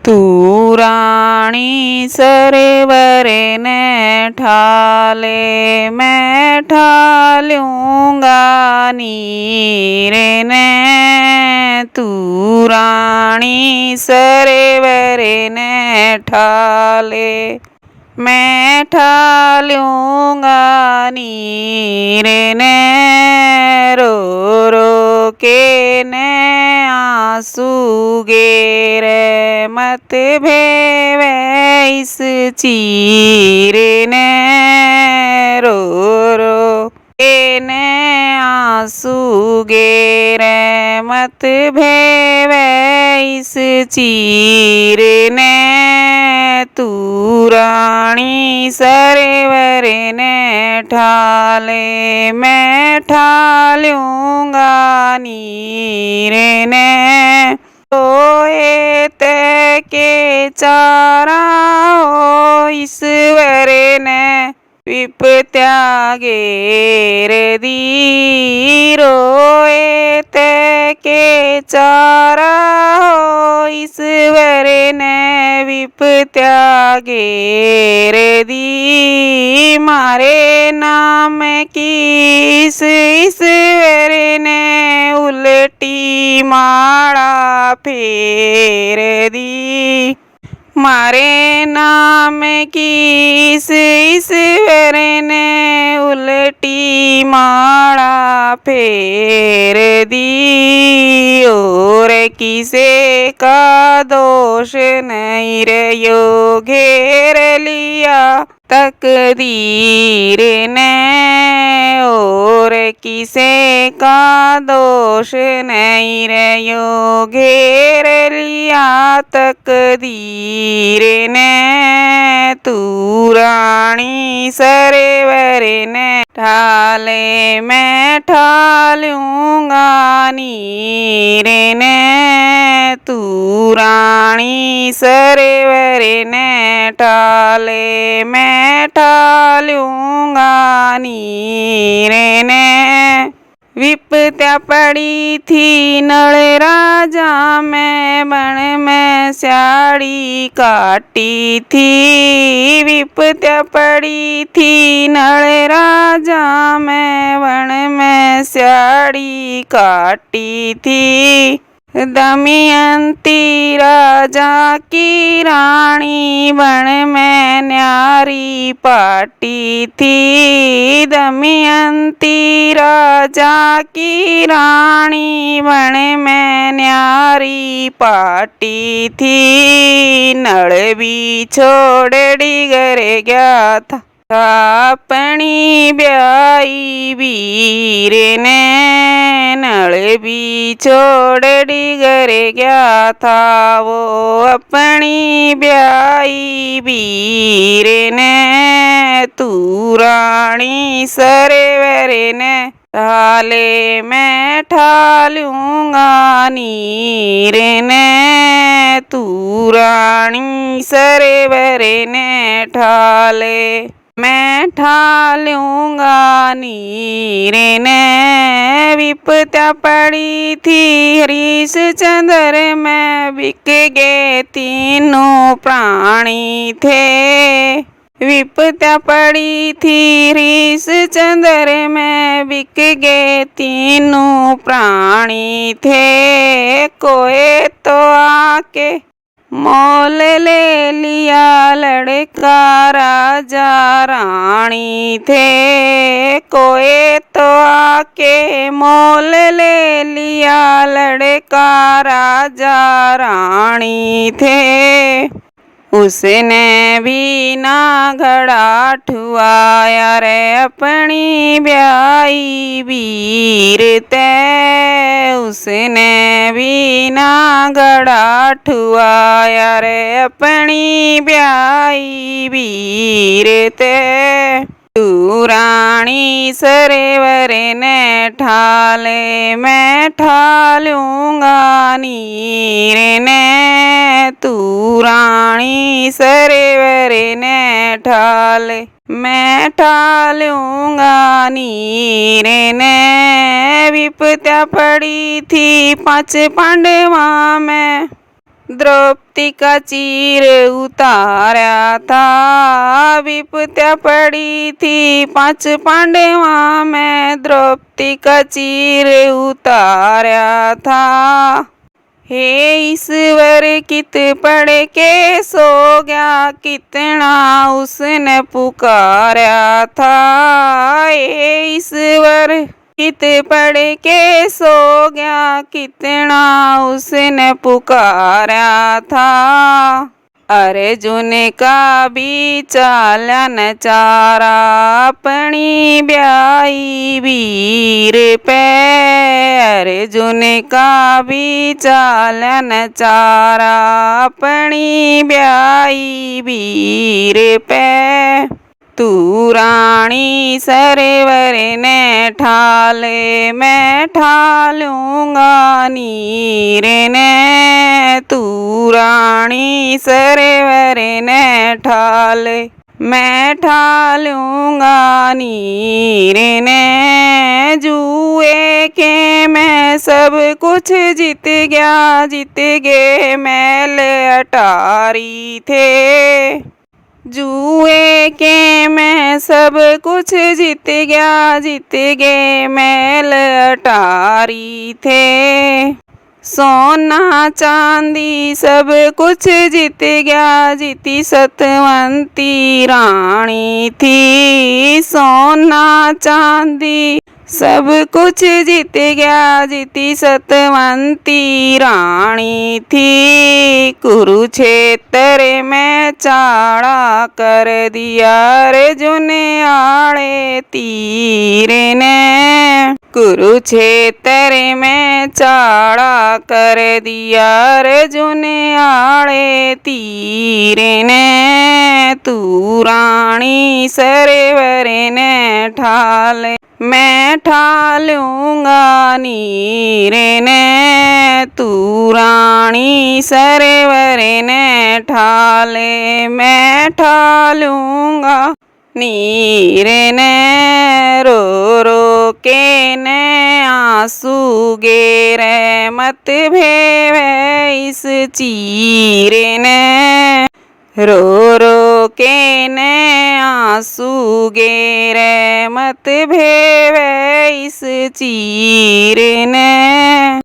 तू राणी सरवरे ने ठाले मैं ठालूंगा नीरे ने। तू राणी सरवरे ने ठाले मैं ठालूंगा नीरे ने। रो रो के ने आंसू गेरे मत भेवे इस चीरे ने। रो रो के ने आंसू गेरे मत भेवे इस चीरे ने। तू राणी सरवरे ने ठाले मैं ठालूंगा नीरे ने। सोए ते के चारा हो ईश्वरे ने विपत्या घेर दी। रोए ते के चारा हो ईश्वरे ने विपत्या घेर दी। मारे नाम की ईश्वरे ने उल्टी माड़ा फेर दी। मारे नाम की ईश्वरे ने उल्टी माड़ा फेर दी। और किसे का दोष नहीं रे यो घेर लिया तकदीर ने। और किसे का दोष नहीं रे यो घेर लिया तकदीर ने। तू राणी सरवरे ने ठाले मैं ठालूंगा नीरे ने। तू राणी सरवरे ने ठाले मैं ठालूंगा नीरे ने। विपत्या पड़ी थी नल राजा में बन में स्याड़ी काटी थी। विपत्या पड़ी थी नल राजा में बन में स्याड़ी काटी थी। दमयंती राजा की रानी बन में न्यारी पाटी थी। दमयंती राजा की रानी बन में न्यारी पाटी थी। नल भी छोड़ डिगर गया था अपनी ब्याई वीर ने। नल भी छोड़ डिगर गया था वो अपनी ब्याई वीर ने। तू राणी सरवरे ने ठाले मैं ठालूंगा नीरे ने। तू राणी सरवरे ने ठाले मैं ठालूंगा नीरे ने। विपत्या पड़ी थी हरिश्चंद्र में बिक गए तीनों प्राणी थे। विपत्या पड़ी थी हरिश्चंद्र में बिक गए तीनों प्राणी थे। कोई तो आके मोल ले लिया लड़का राजा रानी थे। कोई तो आके मोल ले लिया लड़का राजा रानी थे। उसने भी ना घड़ा ठुआया रे अपनी ब्याई वीर ते। उसने भी ना घड़ा ठुआया रे अपनी ब्याई वीर ते। तू राणी सरवरे ने ठाले मैं ठालूंगा नीरे ने। तू राणी सरवरे ने ठाले मैं ठालूंगा नीरे ने। विपत्या पड़ी थी 5 पांडवा में द्रौपदी का चीर उतारा था, विपत्या पड़ी थी 5 पांडवा में, द्रौपदी का चीर उतारा था। हे ईश्वर कित पढ़ के सो गया, कितना उसने पुकारा था। हे ईश्वर कित पढ़ के सो गया, कितना उसने पुकारा था। अर्जुन का भी चालन चारा, अपनी ब्याई वीर पे। अर्जुन का भी चालन चारा, अपनी ब्याई वीर पे। तू रानी सरोवर ने ठाले, मैं ठालूंगा नीर ने। तू रानी सरोवर ने ठाले, मैं ठालूंगा नीर ने। जुए के मैं सब कुछ जीत गया, जीत गए मैल अटारी थे। जुए के मैं सब कुछ जीत गया, जीत गए मैल अटारी थे। सोना चांदी सब कुछ जीत गया, जीती सतवंती रानी थी। सोना चांदी सब कुछ जीत गया, जीती सतवंती रानी थी। कुरुक्षेत्र में चाड़ा कर दिया, अर्जुन आड़े तीर ने। कुरुक्षेत्र में चाड़ा कर दिया, अर्जुन आड़े तीर ने। तू रानी सरोवर ने ठाले, मैं ठालूंगा नीर ने। तू रानी सरोवर ने ठाले, मैं ठालूंगा नीर ने। रो रो के ने आंसू गेरे, मत भेवे इस चीर ने। रो रो के ने आंसू गेरे, मत भेवे इस चीर ने।